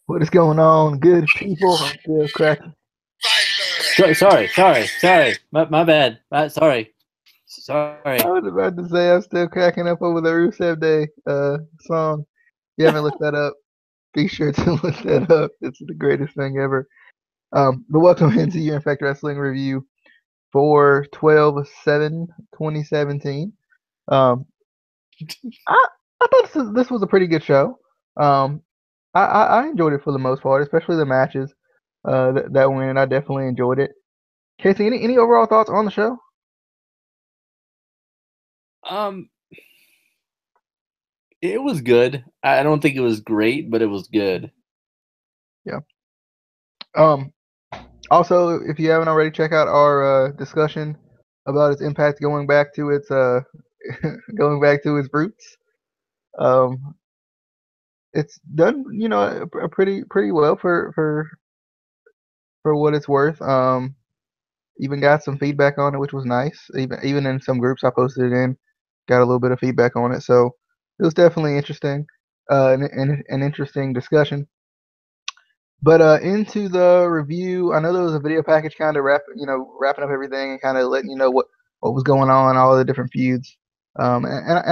What is going on, good people? I'm still cracking. Sorry. My bad. I Sorry. was about to say I'm still cracking up over the Rusev Day song. If you haven't looked that up, be sure to look that up. It's the greatest thing ever. But welcome into your Impact Wrestling review for 12/7/2017. Um, I I thought this was a pretty good show. Um, I enjoyed it for the most part, especially the matches that went. I definitely enjoyed it. Casey, any overall thoughts on the show? Um, it was good. I don't think it was great, but it was good. Yeah. Um, Also, if you haven't already, check out our discussion about its impact going back to its going back to its roots. Um, it's done, pretty well for what it's worth. Even got some feedback on it, which was nice. Even in some groups I posted it in, got a little bit of feedback on it. So it was definitely interesting, and an interesting discussion. But into the review, I know there was a video package kind of wrapping up everything and kind of letting you know what was going on, all the different feuds. And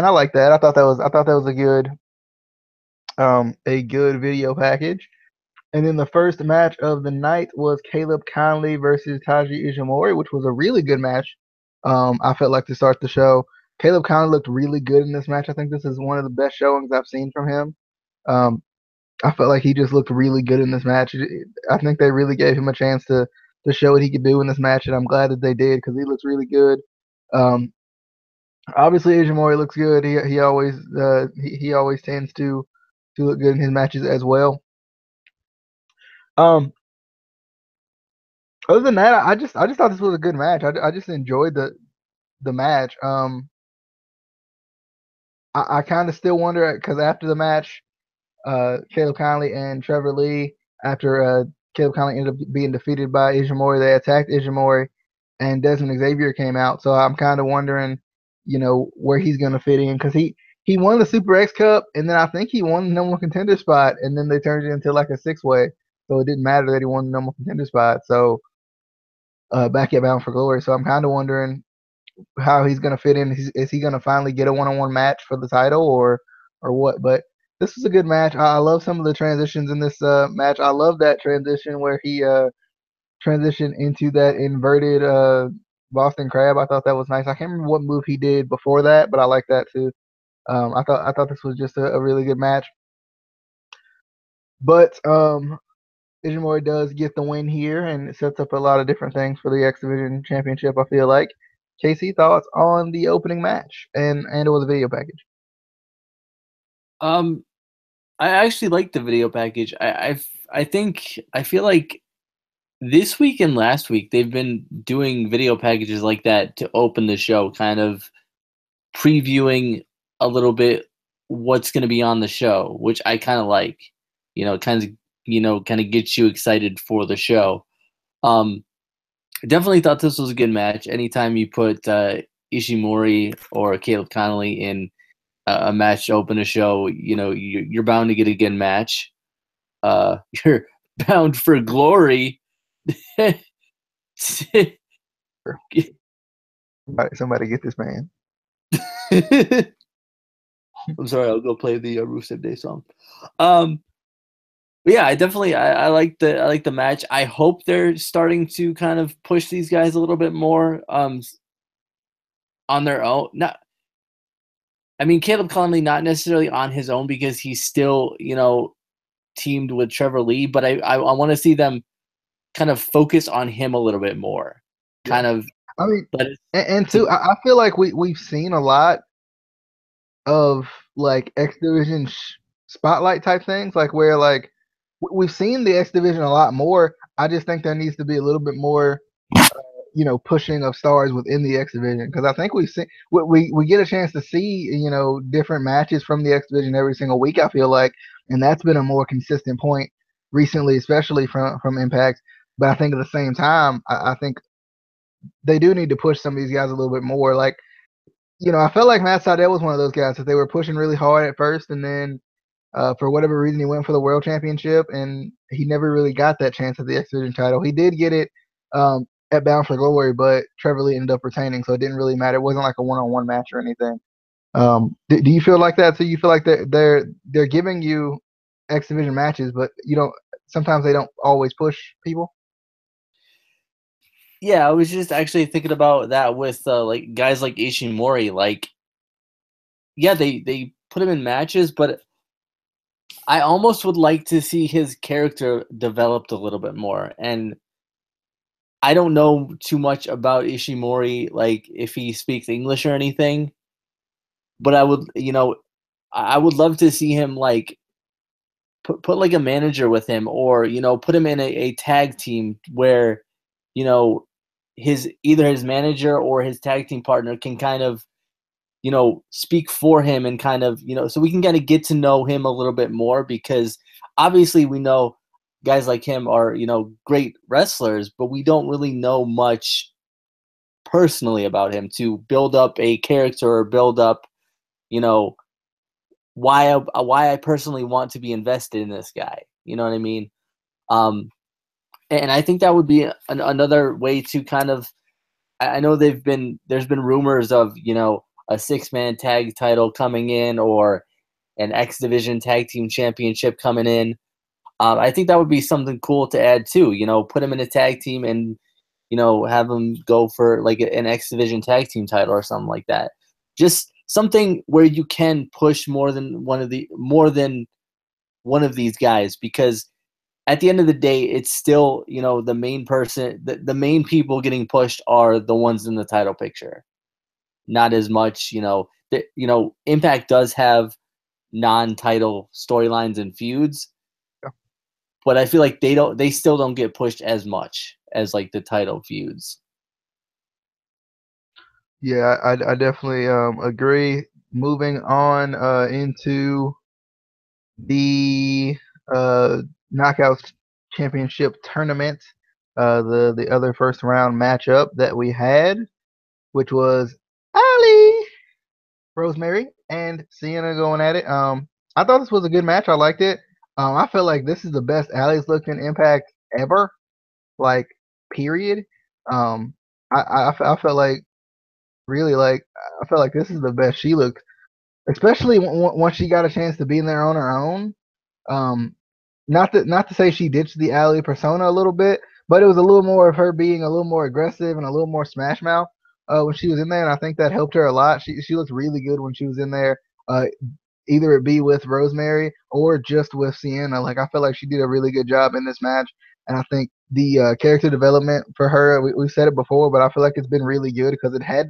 I like that. I thought that was a good video package. And then the first match of the night was Caleb Conley versus Taji Ishimori, which was a really good match. I felt like to start the show. Caleb Conley looked really good in this match. I think this is one of the best showings I've seen from him. Um, I felt like he just looked really good in this match. I think they really gave him a chance to show what he could do in this match, and I'm glad that they did because he looks really good. Um, Obviously, Ishimori looks good. He always tends to look good in his matches as well. Um, Other than that, I just thought this was a good match. I just enjoyed the match. I kind of still wonder because after the match, Caleb Conley and Trevor Lee, after Caleb Conley ended up being defeated by Ishimori, they attacked Ishimori, and Desmond Xavier came out. So I'm kind of wondering, where he's going to fit in because he won the Super X Cup, and then I think he won the number one contender spot, and then they turned it into like a six way. So it didn't matter that he won the number one contender spot. So back at Bound for Glory. So I'm kind of wondering how he's going to fit in. Is he going to finally get a one-on-one match for the title or what? But this was a good match. I love some of the transitions in this match. I love that transition where he transitioned into that inverted Boston Crab. I thought that was nice. I can't remember what move he did before that, but I like that too. I thought this was just a really good match. But Ishimori does get the win here, and it sets up a lot of different things for the X Division Championship. I feel like. Casey, thoughts on the opening match and it was a video package. Um, I actually like the video package. I feel like this week and last week they've been doing video packages like that to open the show, kind of previewing a little bit what's going to be on the show, which I kind of like. Kind of kind of gets you excited for the show. Um, I definitely thought this was a good match. Anytime you put Ishimori or Caleb Connolly in a match to open a show, you're bound to get a good match. You're bound for glory. Somebody get this man. I'm sorry. I'll go play the Rusev Day song. Um, but yeah, I like the match. I hope they're starting to kind of push these guys a little bit more on their own. Not I mean, Caleb Conley not necessarily on his own because he's still, teamed with Trevor Lee, but I want to see them kind of focus on him a little bit more. Yeah, Kind of I mean, let it and to two, I feel like we've seen a lot of like X Division spotlight type things, like where like we've seen the X Division a lot more. I just think there needs to be a little bit more, pushing of stars within the X Division because I think we've seen we get a chance to see different matches from the X Division every single week. I feel like, and that's been a more consistent point recently, especially from Impact. But I think at the same time, I think they do need to push some of these guys a little bit more. Like, I felt like Matt Sydal was one of those guys that they were pushing really hard at first, and then For whatever reason, he went for the world championship, and he never really got that chance at the X Division title. He did get it at Bound for Glory, but Trevor Lee ended up retaining, so it didn't really matter. It wasn't like a one-on-one match or anything. Do you feel like that? So you feel like they're giving you X Division matches, but you don't. Sometimes they don't always push people. Yeah, I was just actually thinking about that with like guys like Ishimori. Like, yeah, they put him in matches, but I almost would like to see his character developed a little bit more. And I don't know too much about Ishimori, like if he speaks English or anything, but I would, I would love to see him like put like a manager with him, or put him in a tag team where you know his either his manager or his tag team partner can kind of speak for him, and kind of so we can kind of get to know him a little bit more, because obviously we know guys like him are great wrestlers, but we don't really know much personally about him to build up a character, or build up you know why I personally want to be invested in this guy. You know what I mean? Um, and I think that would be another way to kind of. I know there's been rumors of a 6-man tag title coming in, or an X Division Tag Team Championship coming in. I think that would be something cool to add too. Put him in a tag team, and have him go for like an X Division Tag Team title or something like that. Just something where you can push more than one of these guys, because at the end of the day, it's still the main person, the main people getting pushed are the ones in the title picture. Not as much, Impact does have non-title storylines and feuds, but I feel like they still don't get pushed as much as like the title feuds. Yeah, I definitely agree. Moving on into the Knockouts Championship tournament, the other first round matchup that we had, which was Ali, Rosemary, and Sienna going at it. I thought this was a good match. I liked it. I feel like this is the best Ali's looked in Impact ever, like period. Um, I felt like really like I felt like this is the best she looked, especially once she got a chance to be in there on her own. Um, not to say she ditched the Ali persona a little bit, but it was a little more of her being a little more aggressive and a little more smash mouth when she was in there, and I think that helped her a lot. She looked really good when she was in there. Either it be with Rosemary or just with Sienna. Like I feel like she did a really good job in this match, and I think the character development for her, we said it before, but I feel like it's been really good because it had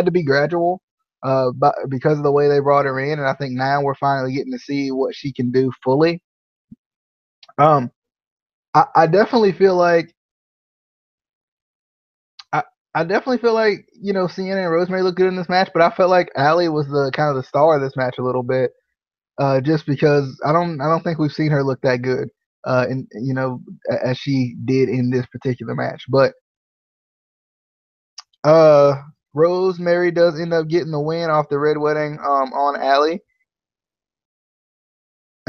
to be gradual, but because of the way they brought her in, and I think now we're finally getting to see what she can do fully. Um, I definitely feel like I, I definitely feel like Sienna and Rosemary look good in this match, but I felt like Ali was the kind of the star of this match a little bit, just because I don't think we've seen her look that good, in as she did in this particular match. But uh, Rosemary does end up getting the win off the Red Wedding on Ali.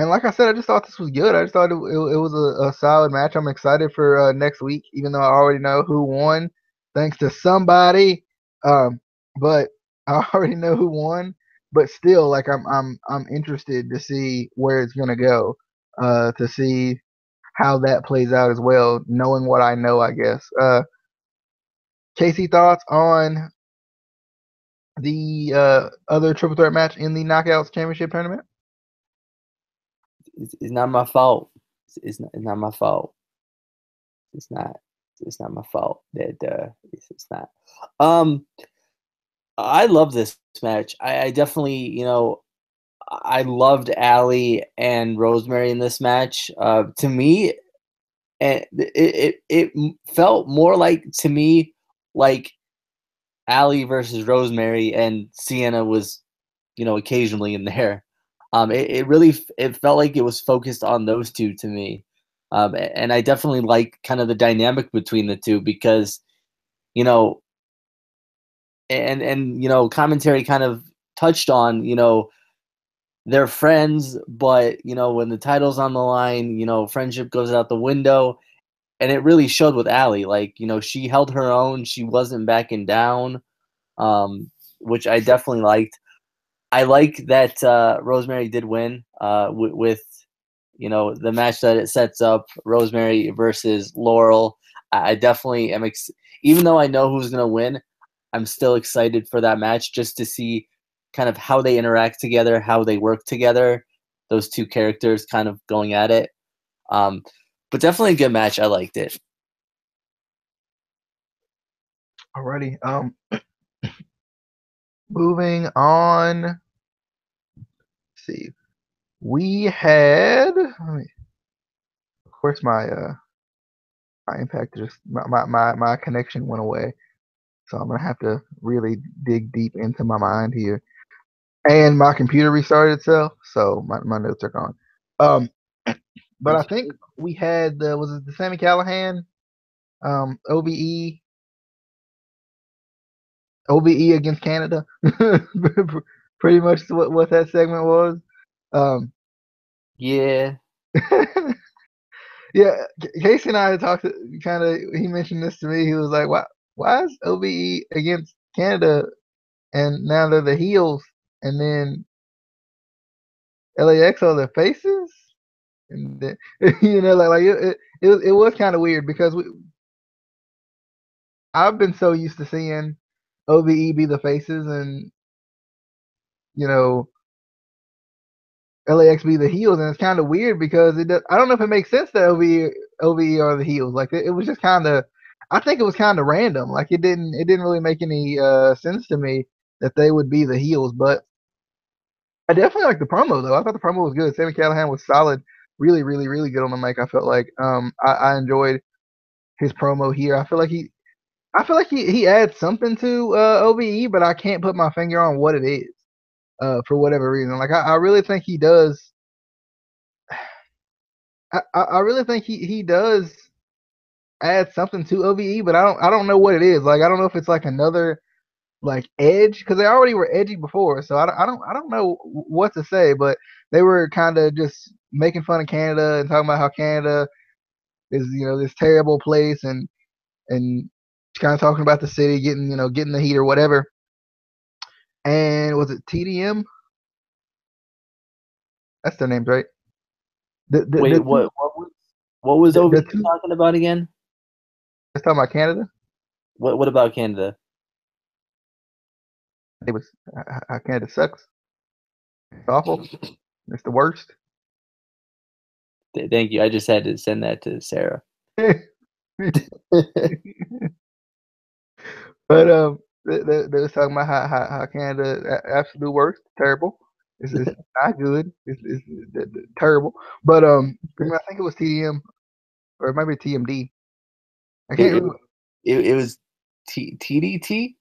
And like I said, I just thought this was good. I just thought it was a solid match. I'm excited for next week, even though I already know who won, thanks to somebody. Um, but I already know who won. But still, like I'm interested to see where it's gonna go, to see how that plays out as well, knowing what I know, I guess. Casey, thoughts on the other triple threat match in the Knockouts Championship tournament? It's not my fault. It's not my fault. It's not. It's not my fault. That it's not. Um, I love this match. I definitely, I loved Ali and Rosemary in this match. To me, and it felt more like, to me, like Ali versus Rosemary, and Sienna was, occasionally in there. It really it felt like it was focused on those two to me, and I definitely like kind of the dynamic between the two, because you know, and commentary kind of touched on they're friends, but you know, when the title's on the line, you know, friendship goes out the window. And it really showed with Allie. Like, you know, she held her own. She wasn't backing down, which I definitely liked. I like that Rosemary did win with, you know, the match that it sets up, Rosemary versus Laurel. I definitely am, even though I know who's going to win, I'm still excited for that match just to see kind of how they interact together, how they work together, those two characters kind of going at it. But definitely a good match. I liked it. Alrighty. Moving on. Let's see. We had. Of course, my Impact just my connection went away, so I'm gonna have to really dig deep into my mind here. And my computer restarted itself, so my notes are gone. But I think we had was it the Sami Callihan, OVE against Canada, pretty much what that segment was. Yeah. Yeah, Casey and I had talked. Kind of, he mentioned this to me. He was like, why is OVE against Canada, and now they're the heels, and then LAX are the faces, and then, you know, like it was kind of weird because I've been so used to seeing OVE be the faces, and you know, LAX be the heels, and it's kind of weird because I don't know if it makes sense that OVE are the heels. Like it was just kind of, I think it was kind of random. Like it didn't really make any sense to me that they would be the heels. But I definitely like the promo though. I thought the promo was good. Sami Callihan was solid, really, really, really good on the mic. I felt like I enjoyed his promo here. I feel like he adds something to OVE, but I can't put my finger on what it is. For whatever reason. Like I really think he does. I really think he does add something to OVE, but I don't know what it is. Like I don't know if it's like another like edge because they already were edgy before, so I don't know what to say. But they were kind of just making fun of Canada and talking about how Canada is this terrible place and kind of talking about the city getting the heat or whatever. And was it TDM? That's their names, right? Wait, what was OVE two, talking about again? let's talk about Canada. What about Canada? It was how Canada sucks. It's awful. It's the worst. Thank you. I just had to send that to Sarah. But they was talking about how Canada absolute worst, terrible. It's not good. It's terrible. But I think it was TDM or it might be TMD. I can't remember. It was TDT.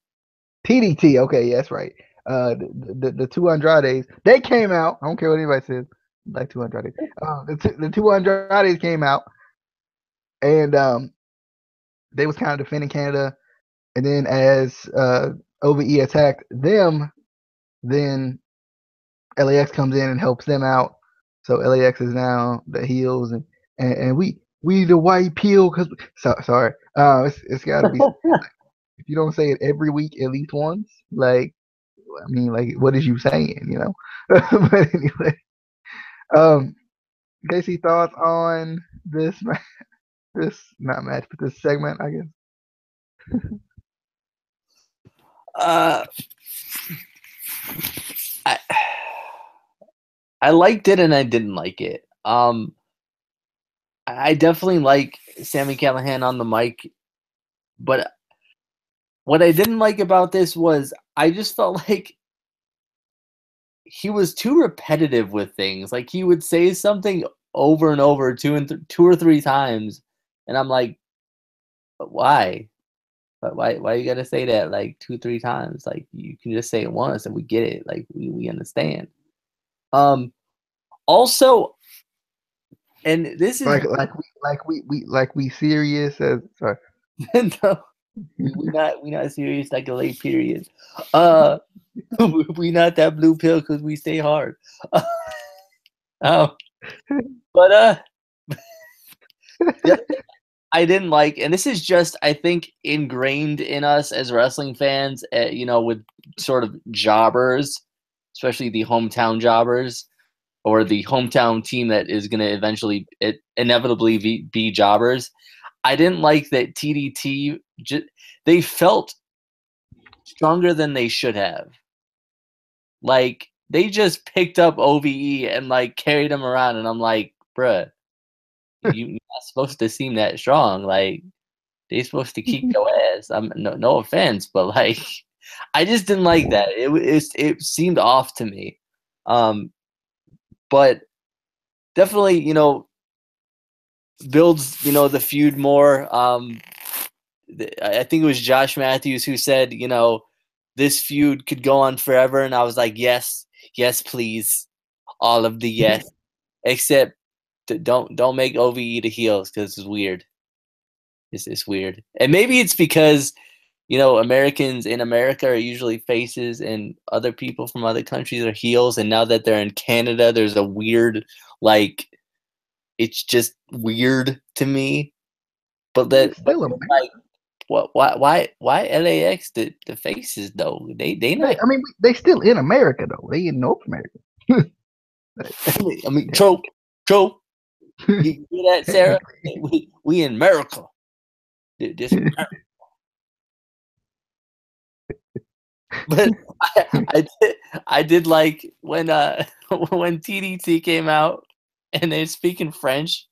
TDT. Okay, yeah, that's right. The two Andrades, they came out. I don't care what anybody says. Like two Andrades. The two Andrades came out, and they was kind of defending Canada. And then as OVE attacked them, then LAX comes in and helps them out. So LAX is now the heels, and we the white peel because sorry. It's got to be. If you don't say it every week at least once, like I mean, like what is you saying, you know? But anyway, Casey, thoughts on this this not match, but this segment, I guess. I liked it and I didn't like it. I definitely like Sami Callihan on the mic, but what I didn't like about this was I just felt like he was too repetitive with things. Like he would say something over and over two or three times, and I'm like, but why? But why you gotta say that like 2-3 times? Like you can just say it once and we get it. Like we understand. Also, and this is like we serious as sorry. no, we not serious like a late period. We not that blue pill because we stay hard. Um, but the other thing I didn't like, and this is just I think ingrained in us as wrestling fans, with sort of jobbers, especially the hometown jobbers or the hometown team that is going to eventually inevitably be jobbers. I didn't like that TDT. They felt stronger than they should have. Like they just picked up OVE and like carried him around, and I'm like, bruh, you're not supposed to seem that strong. Like they supposed to kick your ass. I'm no offense, but like I just didn't like that. It seemed off to me. But definitely, builds the feud more. I think it was Josh Matthews who said, this feud could go on forever, and I was like, yes, please, all of the yes, except don't make OVE the heels because it's weird. It's weird, and maybe it's because Americans in America are usually faces, and other people from other countries are heels, and now that they're in Canada, there's a weird like. It's just weird to me, but Still America. like. Why LAX the faces though? They not. I mean, they still in America though. They in North America. I mean, Tro. You hear that, Sarah? We in America. This but I did like when when TDT came out and they're speaking French,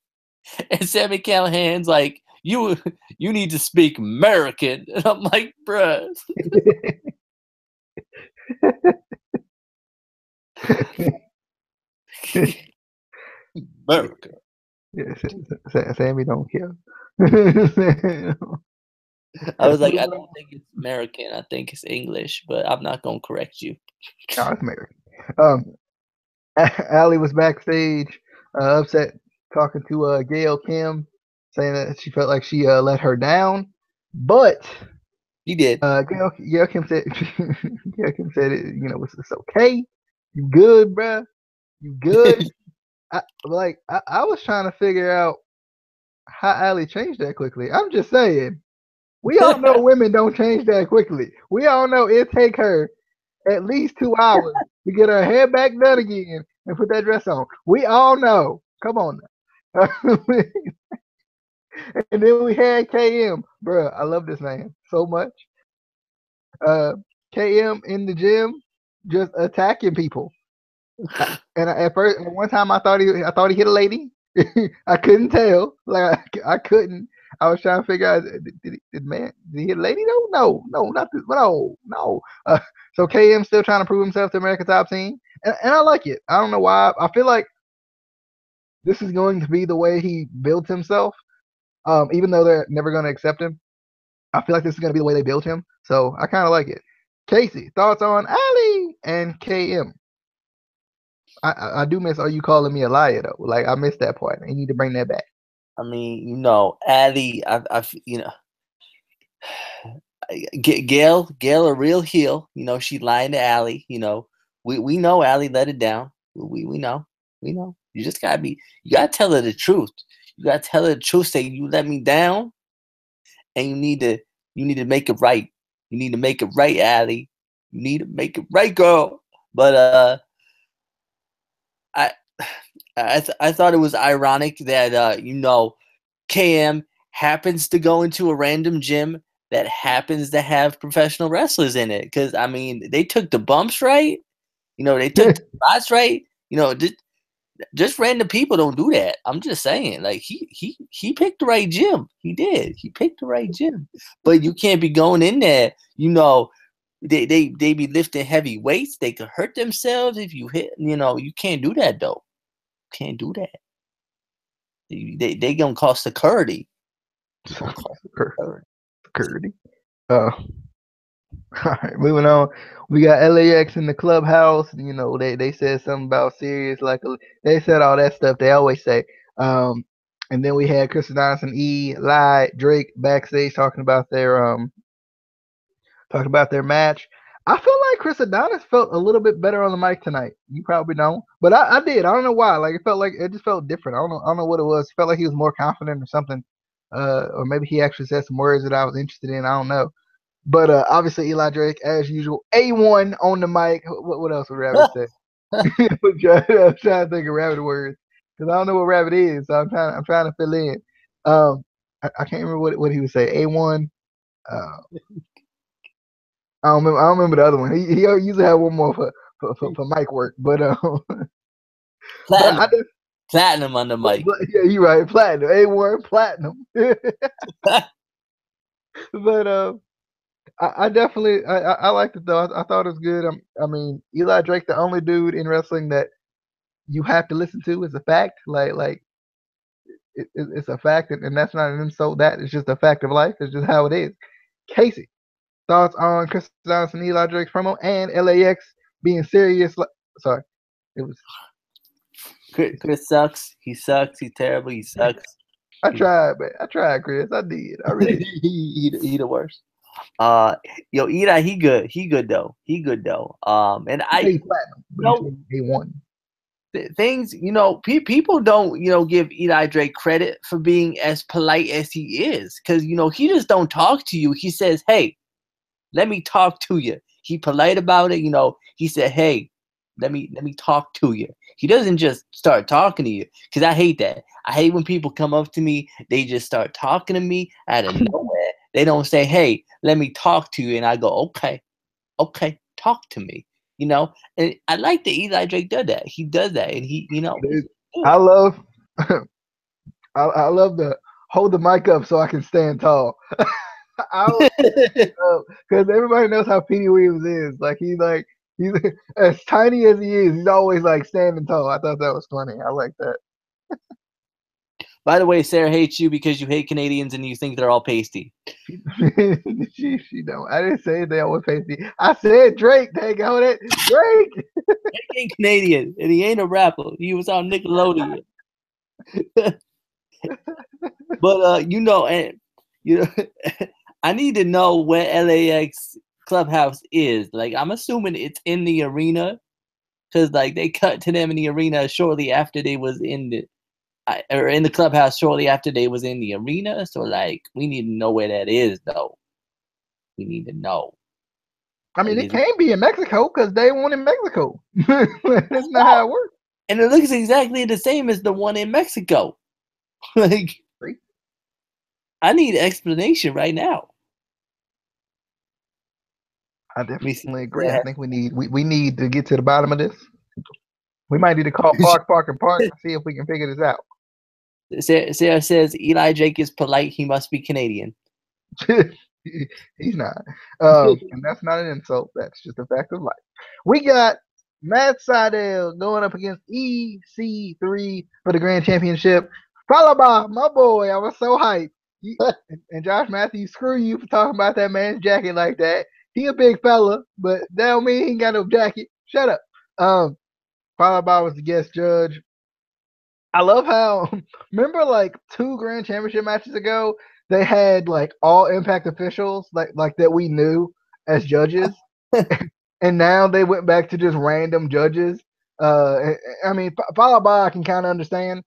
and Sami Callihan's like, you need to speak American, and I'm like, bruh. America. Yeah, Sami don't care. I was like, I don't think it's American. I think it's English, but I'm not gonna correct you. No, it's American. Allie was backstage, upset, talking to Gail Kim, saying that she felt like she let her down, but You did. Gail Kim said, Gail Kim said, it's okay. You good, bruh? You good? I was trying to figure out how Allie changed that quickly. I'm just saying. We all know women don't change that quickly. We all know it take her at least 2 hours to get her hair back done again and put that dress on. We all know. Come on now. And then we had KM. Bruh, I love this man so much. KM in the gym just attacking people. And at first, one time I thought he hit a lady. I couldn't tell. Like I couldn't. I was trying to figure out did he hit a lady? No, not this. No. So KM still trying to prove himself to America Top Team, and I like it. I don't know why. I feel like this is going to be the way he builds himself. Even though they're never going to accept him, I feel like this is going to be the way they build him. So I kind of like it. Casey, thoughts on Ali and KM? I do miss. Are you calling me a liar though? Like I missed that part. You need to bring that back. I mean, Addie, Gail, a real heel. She lying to Allie. We know Allie let it down. We know. You just you gotta tell her the truth. You gotta tell her the truth. Say you let me down, and you need to make it right. You need to make it right, Allie. You need to make it right, girl. But I thought it was ironic that KM happens to go into a random gym that happens to have professional wrestlers in it. Because I mean, they took the bumps right. They took the spots right. Just random people don't do that. I'm just saying, like he picked the right gym. He did. He picked the right gym. But you can't be going in there. They be lifting heavy weights. They could hurt themselves if you hit. You can't do that though. Can't do that. They gonna cost the Curdy. Curdy. All right, moving on. We got LAX in the clubhouse. They said something about serious, like they said all that stuff they always say. And then we had Chris Adonis, Drake backstage talking about their match. I feel like Chris Adonis felt a little bit better on the mic tonight. You probably don't, but I did. I don't know why. Like it just felt different. I don't know what it was. It felt like he was more confident or something. Or maybe he actually said some words that I was interested in. I don't know. But obviously Eli Drake, as usual, A1 on the mic. What else would Rabbit say? I'm trying to think of Rabbit words because I don't know what Rabbit is. So I'm trying to fill in. I can't remember what he would say. A1. Uh, I don't remember the other one. He usually have one more for mic work, but but I Platinum, just, platinum on the mic. but yeah, you're right. Platinum, A1 platinum. But I definitely I liked it though. I thought it was good. I mean, Eli Drake, the only dude in wrestling that you have to listen to, is a fact. Like it's a fact, and that's not an insult. That is just a fact of life. It's just how it is. Casey, thoughts on Chris Johnson, Eli Drake's promo, and LAX being serious? Sorry, it was. Chris sucks. He sucks. He's terrible. He sucks. I tried, man. I tried, Chris. I did. I really did. he the worst. Yo, Eli, he good. He good though. He good though. And He platinum, but he won. Things, people don't, give Eli Drake credit for being as polite as he is, because he just don't talk to you. He says, "Hey, let me talk to you." He polite about it. He said, "Hey, let me talk to you." He doesn't just start talking to you, because I hate that. I hate when people come up to me, they just start talking to me out of nowhere. They don't say, "Hey, let me talk to you," and I go, okay, talk to me. And I like that Eli Drake does that. He does that, and he, Dude, I love, I love the hold the mic up so I can stand tall. Because everybody knows how Petey Williams is. He's as tiny as he is. He's always like standing tall. I thought that was funny. I like that. By the way, Sarah hates you because you hate Canadians and you think they're all pasty. she don't. I didn't say they all pasty. I said Drake. Dang on it, Drake. Drake ain't Canadian, and he ain't a rapper. He was on Nickelodeon. But I need to know where LAX Clubhouse is. Like, I'm assuming it's in the arena, because like they cut to them in the arena shortly after they was in the clubhouse shortly after they was in the arena. So like, we need to know where that is, though. We need to know. I mean, it can't be in Mexico because they won in Mexico. That's not how it works. And it looks exactly the same as the one in Mexico. Like, I need explanation right now. I definitely agree. I think we need to get to the bottom of this. We might need to call Park and see if we can figure this out. Sarah says Eli Drake is polite. He must be Canadian. He's not. And that's not an insult. That's just a fact of life. We got Matt Sydal going up against EC3 for the Grand Championship. Followed by my boy. I was so hyped. And Josh Matthews, screw you for talking about that man's jacket like that. He a big fella, but that don't mean he ain't got no jacket. Shut up. Followed by was the guest judge. I love how, remember like 2 Grand Championship matches ago, they had like all Impact officials like that we knew as judges, and now they went back to just random judges. I mean, followed by I can kind of understand,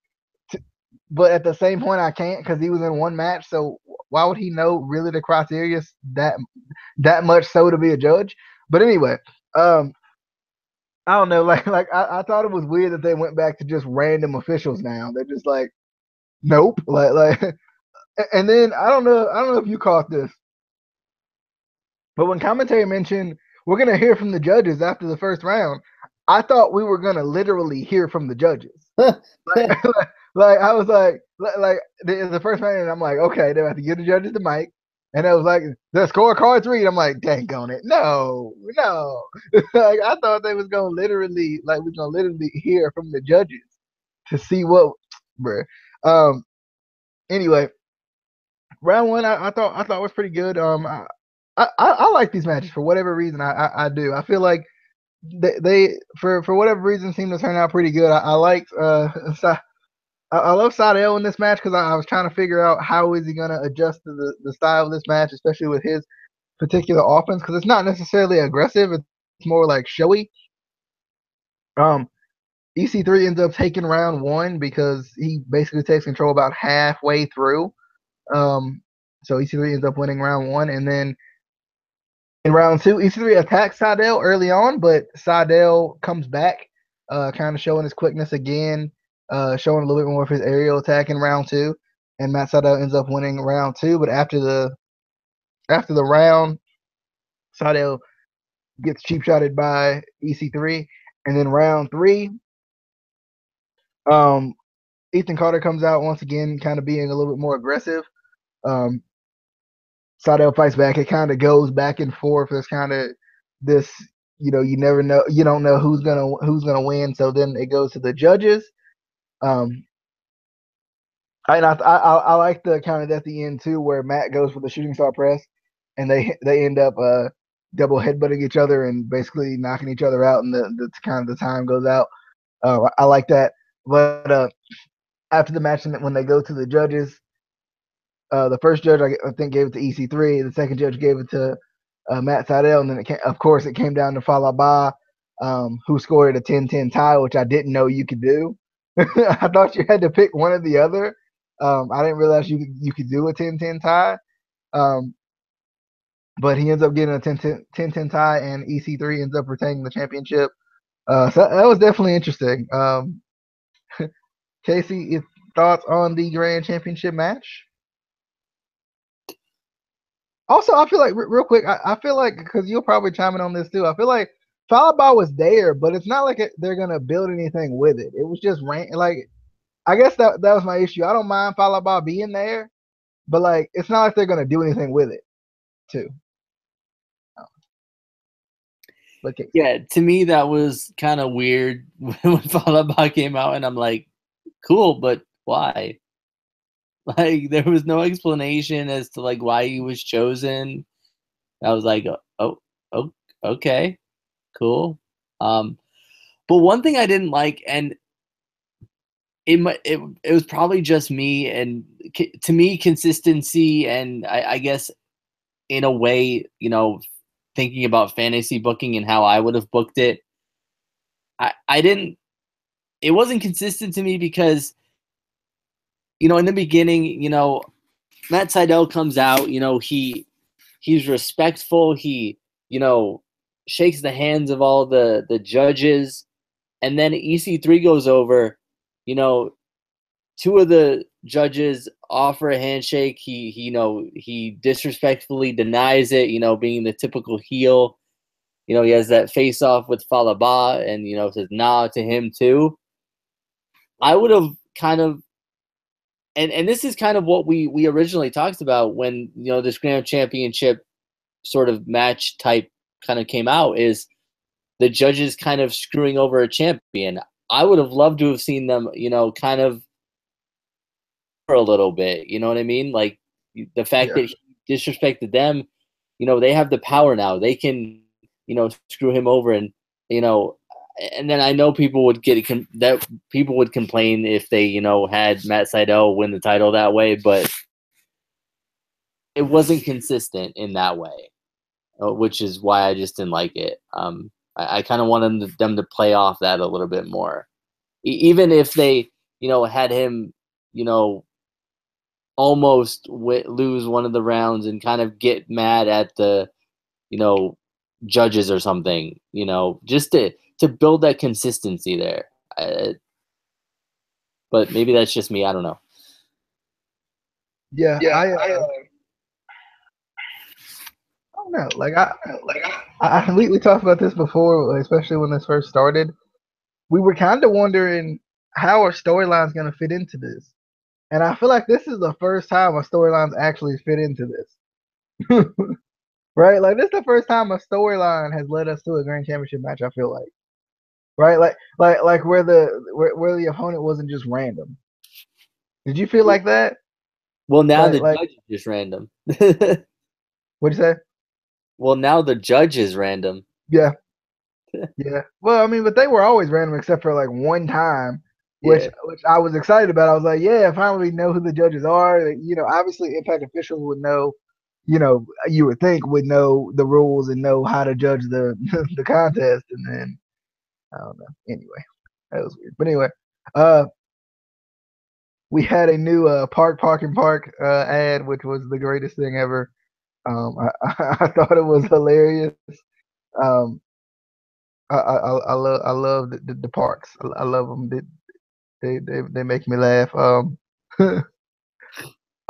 but at the same point I can't, because he was in one match. So why would he know really the criteria that much so to be a judge? But anyway, I don't know. I thought it was weird that they went back to just random officials now. They're just like, nope. And then I don't know if you caught this, but when commentary mentioned we're gonna hear from the judges after the first round, I thought we were gonna literally hear from the judges. Like I was like the first round, and I'm like, okay, they have to give the judges the mic. And it was like, the scorecards read. I'm like, dang on it. No. Like, I thought they was going to literally, like, we're going to literally hear from the judges to see what, bruh. Anyway, round 1, I thought was pretty good. I like these matches for whatever reason. I do. I feel like they for whatever reason seem to turn out pretty good. I liked I love Sydal in this match because I was trying to figure out how is he going to adjust to the style of this match, especially with his particular offense because it's not necessarily aggressive. It's more like showy. Um, EC3 ends up taking round one because he basically takes control about halfway through. Um, so EC3 ends up winning round one, and then in round two, EC3 attacks Sydal early on, but Sydal comes back, kind of showing his quickness again, showing a little bit more of his aerial attack in round two, and Matt Sydal ends up winning round two. But after the round, Sydal gets cheap shotted by EC3, and then round three, um, Ethan Carter comes out once again, kind of being a little bit more aggressive. Um, Sydal fights back. It kind of goes back and forth. It's kind of this, you never know. You don't know who's gonna win. So then it goes to the judges. Um, I like the kind of at the end too, where Matt goes for the shooting star press, and they end up double headbutting each other and basically knocking each other out, and the kind of the time goes out. I like that. But after the match, when they go to the judges, the first judge I think gave it to EC3. The second judge gave it to Matt Sydal, and then of course it came down to Fallah Bahh, who scored a 10-10 tie, which I didn't know you could do. I thought you had to pick one or the other. I didn't realize you could do a 10-10 tie. But he ends up getting a 10-10 tie, and EC3 ends up retaining the championship. So that was definitely interesting. Casey, thoughts on the Grand Championship match? Also, I feel like real quick, I feel like because you'll probably chime in on this too. I feel like Fallah Bahh was there, but it's not like they're gonna build anything with it. It was just like I guess that was my issue. I don't mind Fallah Bahh being there, but like it's not like they're gonna do anything with it too. Okay. Yeah, to me that was kind of weird when Fallah Bahh came out, and I'm like, cool, but why? Like there was no explanation as to like why he was chosen. I was like, oh, okay, cool. But one thing I didn't like, and it was probably just me, and to me, consistency, and I guess in a way, thinking about fantasy booking and how I would have booked it, I didn't. It wasn't consistent to me because in the beginning, Matt Sydal comes out, he's respectful. He, shakes the hands of all the judges. And then EC3 goes over, two of the judges offer a handshake. He disrespectfully denies it, being the typical heel. He has that face off with Fallah Bahh and, says nah to him too. I would have kind of, and this is kind of what we originally talked about when this Grand Championship sort of match type kind of came out, is the judges kind of screwing over a champion. I would have loved to have seen them kind of for a little bit, you know what I mean? Like the fact that he disrespected them, they have the power now. They can screw him over, and and then I know people would people would complain if they had Matt Sydal win the title that way, but it wasn't consistent in that way, which is why I just didn't like it. I kind of wanted them to play off that a little bit more, even if they had him almost lose one of the rounds and kind of get mad at the judges or something, just to build that consistency there. But maybe that's just me. I don't know. Yeah, I don't know. Like we talked about this before, especially when this first started. We were kind of wondering how our storyline's going to fit into this, and I feel like this is the first time a storyline's actually fit into this. Right? Like this is the first time a storyline has led us to a Grand Championship match. I feel like, right? Like where the opponent wasn't just random. Did you feel like that? Well, now the judge is just random. What'd you say? Well, now the judge is random. Yeah. Yeah. Well, I mean, but they were always random except for like one time, which I was excited about. I was like, yeah, finally know who the judges are. Obviously Impact officials would know, you would think would know the rules and know how to judge the the contest, and then I don't know. Anyway, that was weird. But anyway, uh, we had a new Park and Park ad, which was the greatest thing ever. I thought it was hilarious. Um, I love the parks. I love them. They make me laugh.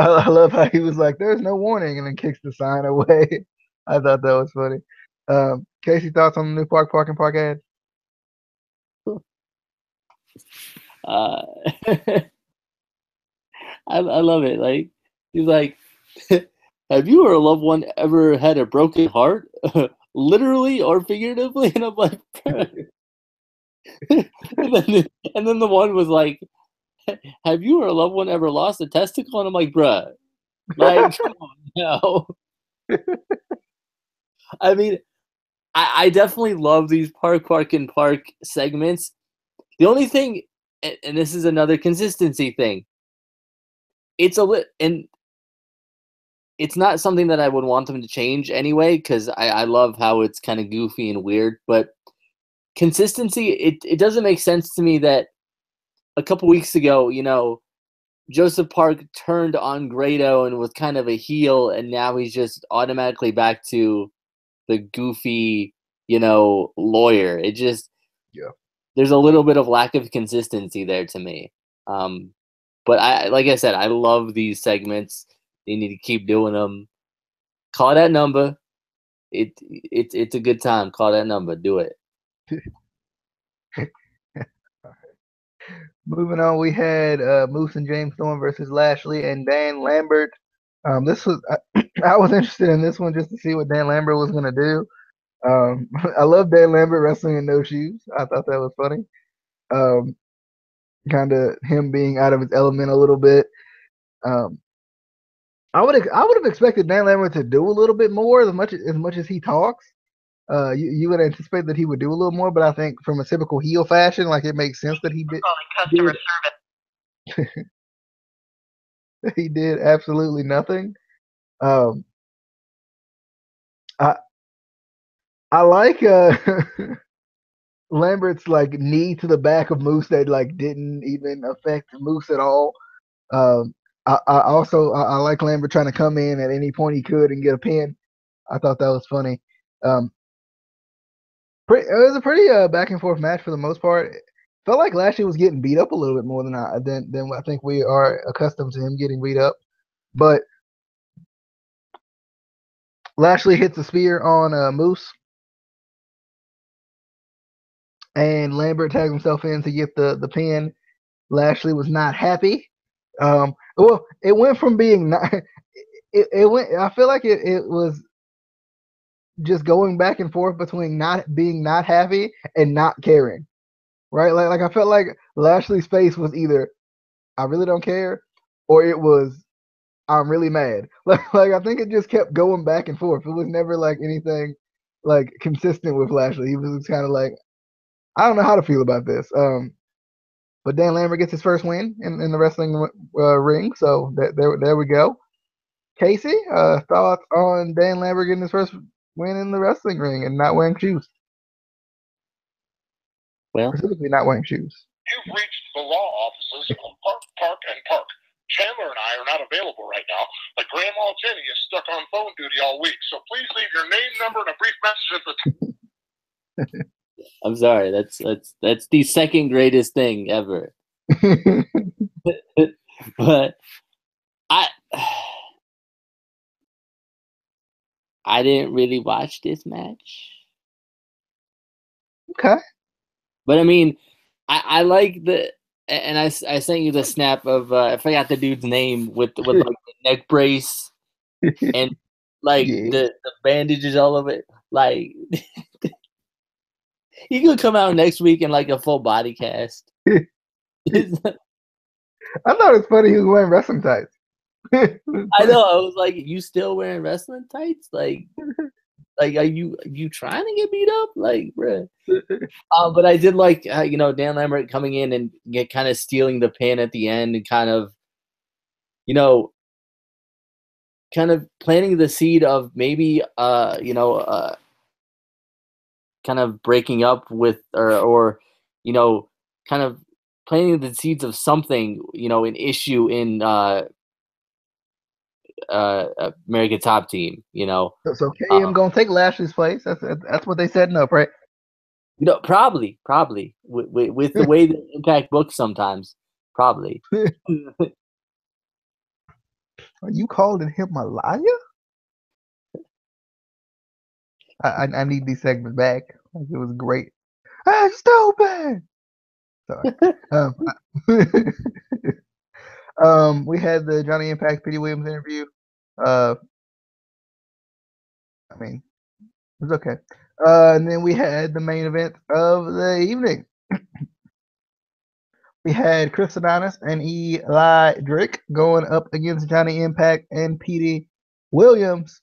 I love how he was like, "There's no warning," and then kicks the sign away. I thought that was funny. Casey, thoughts on the new Park and Park ad? Uh, I love it. Like he's like, have you or a loved one ever had a broken heart, literally or figuratively? And I'm like, and then the one was like, have you or a loved one ever lost a testicle? And I'm like, bruh, like, come on, no. I mean, I definitely love these Park and Park segments. The only thing, and this is another consistency thing, and it's not something that I would want them to change anyway, because I love how it's kind of goofy and weird, but consistency, it doesn't make sense to me that a couple weeks ago, Joseph Park turned on Grado and was kind of a heel, and now he's just automatically back to the goofy, lawyer. It just, Yeah. there's a little bit of lack of consistency there to me. But like I said, I love these segments. They need to keep doing them. Call that number. It's a good time. Call that number. Do it. Moving on, we had Moose and James Storm versus Lashley and Dan Lambert. This was I was interested in this one just to see what Dan Lambert was gonna do. I love Dan Lambert wrestling in no shoes. I thought that was funny. Kind of him being out of his element a little bit. Um, I would have expected Dan Lambert to do a little bit more as much as he talks. You would anticipate that he would do a little more, but I think from a typical heel fashion, like it makes sense that he did. Customer service. He did absolutely nothing. Um, I I like Lambert's like knee to the back of Moose that like didn't even affect Moose at all. Um, I like Lambert trying to come in at any point he could and get a pin. I thought that was funny. Um, it was a pretty back and forth match for the most part. Felt like Lashley was getting beat up a little bit more than I think we are accustomed to him getting beat up. But Lashley hits a spear on Moose, and Lambert tags himself in to get the pin. Lashley was not happy. Well, it went from being not. It went. I feel like it was just going back and forth between not being not happy and not caring, right? Like I felt like Lashley's face was either I really don't care, or it was I'm really mad. Like I think it just kept going back and forth. It was never like anything like consistent with Lashley. He was kind of like I don't know how to feel about this. But Dan Lambert gets his first win in the wrestling ring, so there we go. Casey, thoughts on Dan Lambert getting his first win in the wrestling ring and not wearing shoes? Well, specifically not wearing shoes. You've reached the law offices of Park and Park. Chandler and I are not available right now, but Grandma Jenny is stuck on phone duty all week, so please leave your name, number, and a brief message at the I'm sorry. That's the second greatest thing ever. But I didn't really watch this match. Okay. But I mean, I like and I sent you the snap of I forgot the dude's name with like the neck brace and like the bandages all of it. Like he could come out next week in like a full body cast. I thought it was funny he was wearing wrestling tights. I know. I was like, you still wearing wrestling tights? Like are you trying to get beat up? Like, bruh. But I did like, Dan Lambert coming in and kind of stealing the pin at the end and kind of, kind of planting the seed of maybe kind of breaking up with or kind of planting the seeds of something, an issue in American Top Team, So KM gonna take Lashley's place. That's what they setting up, right? Probably with the way the Impact books sometimes, probably. Are you calling him a liar? I need these segments back. It was great. Hey, stupid. Sorry. We had the Johnny Impact Petey Williams interview. I mean, it was okay. And then we had the main event of the evening. We had Chris Adonis and Eli Drake going up against Johnny Impact and Petey Williams.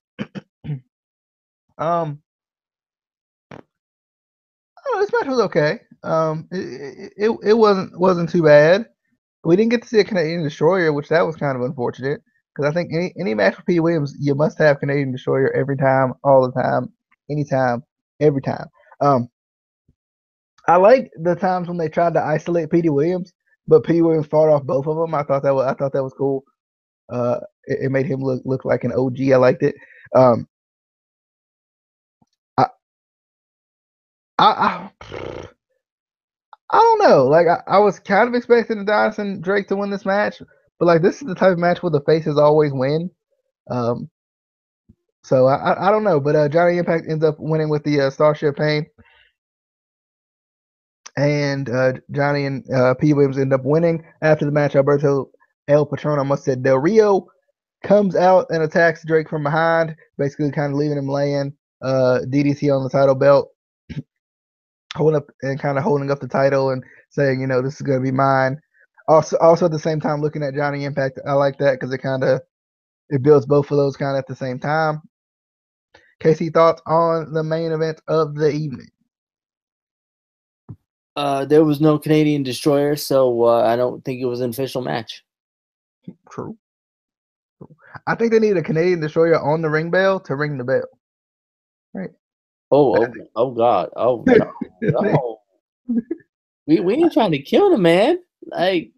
This match was okay. It wasn't too bad. We didn't get to see a Canadian Destroyer, which that was kind of unfortunate. Because I think any match with Petey Williams, you must have Canadian Destroyer every time, all the time, anytime, every time. I like the times when they tried to isolate Petey Williams, but Petey Williams fought off both of them. I thought that was cool. It made him look like an OG. I liked it. I don't know. Like I was kind of expecting Adonis and Drake to win this match, but like this is the type of match where the faces always win. So I don't know, but Johnny Impact ends up winning with the Starship Pain, and Johnny and P. Williams end up winning. After the match, Alberto El Patrón, I must say, Del Rio comes out and attacks Drake from behind, basically kind of leaving him laying. DDT on the title belt. Holding up the title and saying, this is going to be mine. Also at the same time, looking at Johnny Impact, I like that because it builds both of those kind of at the same time. Casey, thoughts on the main event of the evening? There was no Canadian Destroyer, so I don't think it was an official match. True. I think they need a Canadian Destroyer on the ring bell to ring the bell. Right. Oh God! Oh no! We ain't trying to kill the man. Like,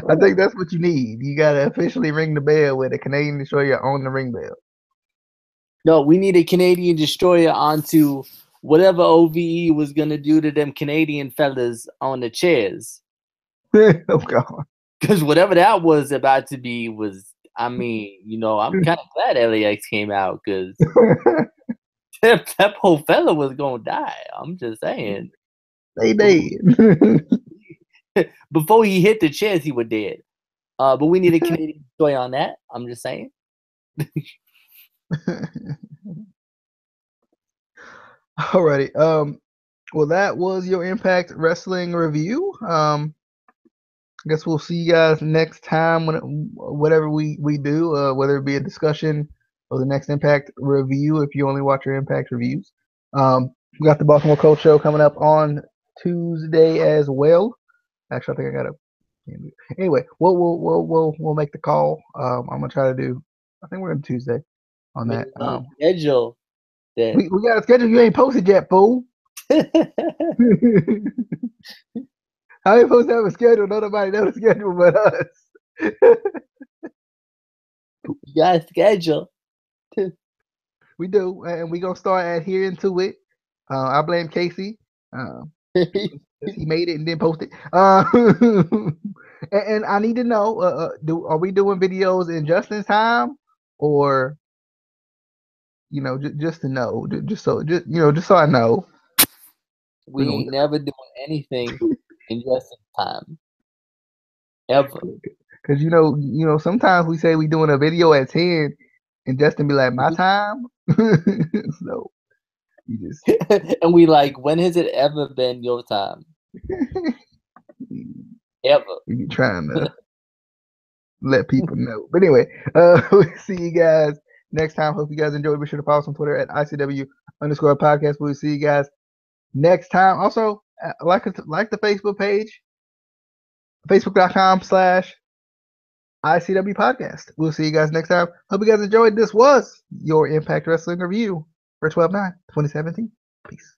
I think that's what you need. You gotta officially ring the bell with a Canadian Destroyer on the ring bell. No, we need a Canadian Destroyer onto whatever OVE was gonna do to them Canadian fellas on the chairs. Oh God! Because whatever that was about to be was, I'm kind of glad LAX came out because. That poor fella was gonna die. I'm just saying. They did. Before he hit the chairs, he was dead. But we need a Canadian Destroyer on that. I'm just saying. Alrighty. Well, that was your Impact Wrestling review. I guess we'll see you guys next time whatever we do, whether it be a discussion or the next Impact review if you only watch your Impact reviews. We got the Baltimore Cold Show coming up on Tuesday as well. Actually, I think I got anyway, we'll make the call. I'm gonna try to do. I think we're on Tuesday on that. Schedule. We got a schedule. You ain't posted yet, fool. How you supposed to have a schedule? Nobody knows the schedule but us. You got a schedule. We do, and we gonna start adhering to it. I blame Casey. He made it and didn't post it. And I need to know: are we doing videos in Justin's time, or just to know, just so I know? We ain't never doing anything in Justin's time, ever. Because sometimes we say we doing a video at 10, and Justin be like, "My time." So you just and we like, when has it ever been your time? Ever. We be trying to let people know. But anyway, we'll see you guys next time. Hope you guys enjoyed. Be sure to follow us on Twitter at ICW_podcast. We'll see you guys next time. Also, like the Facebook page, facebook.com/ ICW podcast. We'll see you guys next time. Hope you guys enjoyed. This was your Impact Wrestling review for 12/9/2017. Peace.